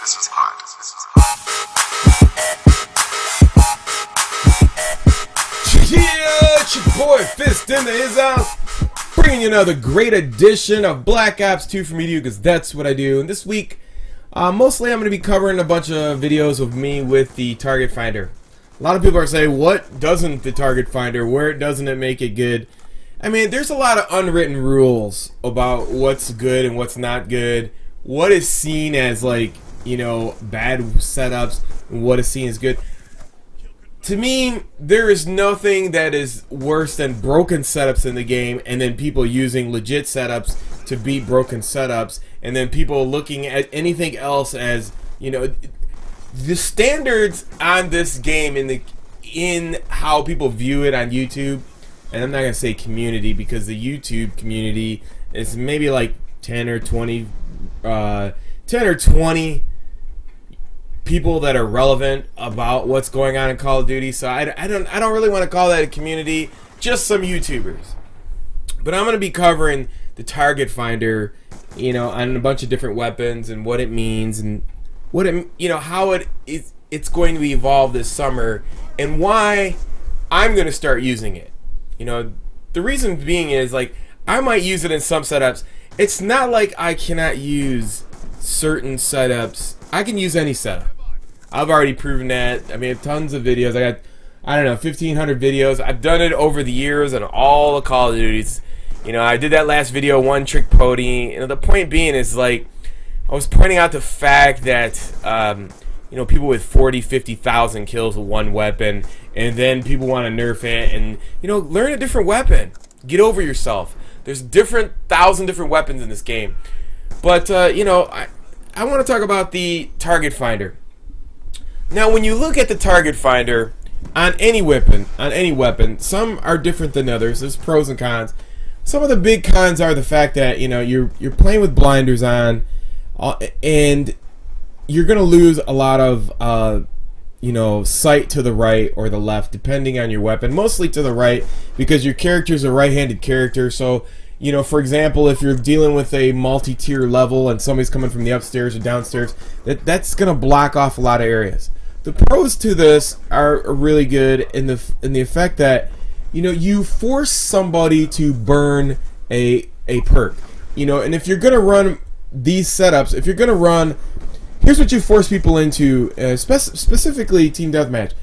This is hot. Yeah, it's your boy Fist in his house, bringing you another great edition of Black Ops 2 for me to you, because that's what I do. And this week, mostly I'm going to be covering a bunch of videos of me with the target finder. A lot of people are saying, what doesn't the target finder, where doesn't it make it good? I mean, there's a lot of unwritten rules about what's good and what's not good, what is seen as, like, you know, bad setups, and what is seen as good. To me, there is nothing that is worse than broken setups in the game, and then people using legit setups to beat broken setups, and then people looking at anything else as, you know, the standards on this game in how people view it on YouTube. And I'm not gonna say community, because the YouTube community is maybe like 10 or 20 people that are relevant about what's going on in Call of Duty. So I don't really want to call that a community, just some YouTubers. But I'm going to be covering the target finder, you know, on a bunch of different weapons and what it means, and what it, you know, how it's going to evolve this summer, and why I'm going to start using it. You know, the reason being is, like, I might use it in some setups. It's not like I cannot use certain setups. I can use any setup. I've already proven that. I mean, tons of videos. I got, I don't know, 1,500 videos. I've done it over the years on all the Call of Duties. You know, I did that last video, One Trick Pony. And the point being is, like, I was pointing out the fact that, you know, people with 40, 50,000 kills with one weapon, and then people want to nerf it, and, you know, learn a different weapon. Get over yourself. There's 1,000 different weapons in this game. But, you know, I want to talk about the target finder. Now, when you look at the target finder on any weapon, some are different than others. There's pros and cons. Some of the big cons are the fact that, you know, you're playing with blinders on, and you're gonna lose a lot of you know, sight to the right or the left, depending on your weapon. Mostly to the right, because your character's a right-handed character. So, you know, for example, if you're dealing with a multi-tier level and somebody's coming from the upstairs or downstairs, that's gonna block off a lot of areas. The pros to this are really good in the effect that, you know, you force somebody to burn a perk. You know, and if you're gonna run these setups, if you're gonna run, here's what you force people into, specifically Team Deathmatch.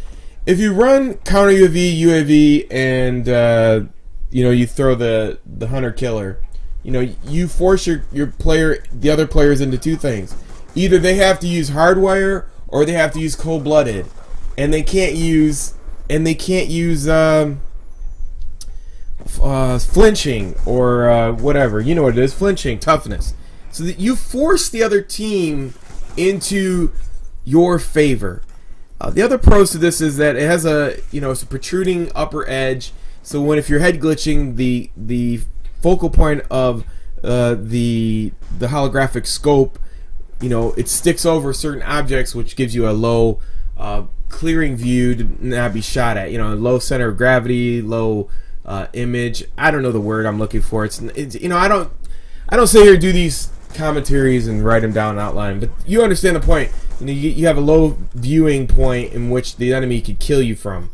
If you run counter UAV, and you know, you throw the hunter killer, you know, you force the other players into two things. Either they have to use hardwire, or they have to use cold-blooded, and they can't use flinching or whatever. You know what it is, flinching, toughness. So that you force the other team into your favor. The other pros to this is that it has a, you know, it's a protruding upper edge. So if you're head glitching, the focal point of the holographic scope, you know, it sticks over certain objects, which gives you a low clearing view to not be shot at. You know, low center of gravity, low image. I don't know the word I'm looking for. It's you know, I don't sit here and do these commentaries and write them down and outline, but you understand the point. You know, you have a low viewing point in which the enemy could kill you from.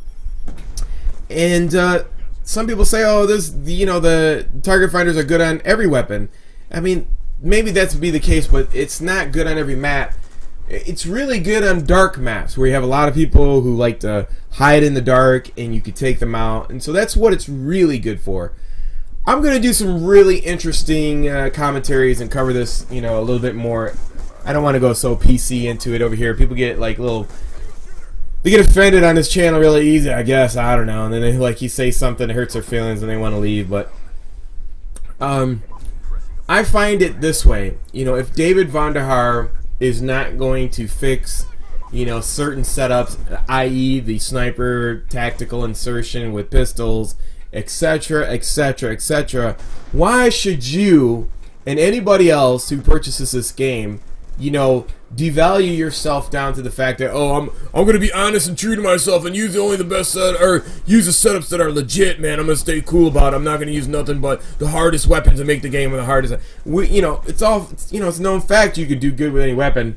And some people say, oh, you know, the target finders are good on every weapon. I mean, maybe that would be the case, but it's not good on every map. It's really good on dark maps where you have a lot of people who like to hide in the dark, and you could take them out, and so that's what it's really good for. I'm going to do some really interesting commentaries and cover this, you know, a little bit more. I don't want to go so PC into it over here. People get like they get offended on this channel really easy, I guess. I don't know. And then they, like, you say something that hurts their feelings and they want to leave. But I find it this way. You know, if David Vonderhaar is not going to fix, you know, certain setups, i.e. the sniper tactical insertion with pistols, etc., etc., etc., why should you and anybody else who purchases this game, you know, devalue yourself down to the fact that, oh, I'm going to be honest and true to myself and use only the best set, or use the setups that are legit, man. I'm going to stay cool about it. I'm not going to use nothing but the hardest weapons to make the game with the hardest. You know, it's all, you know, it's a known fact you could do good with any weapon.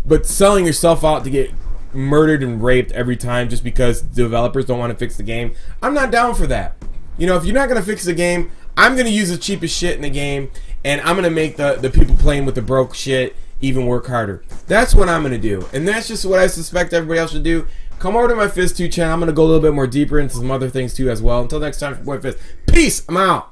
But selling yourself out to get murdered and raped every time just because developers don't want to fix the game, I'm not down for that. You know, if you're not going to fix the game, I'm going to use the cheapest shit in the game, and I'm going to make the people playing with the broke shit even work harder. That's what I'm going to do. And that's just what I suspect everybody else should do. Come over to my Fizz2 channel. I'm going to go a little bit more deeper into some other things too as well. Until next time, Boy Fizz. Peace. I'm out.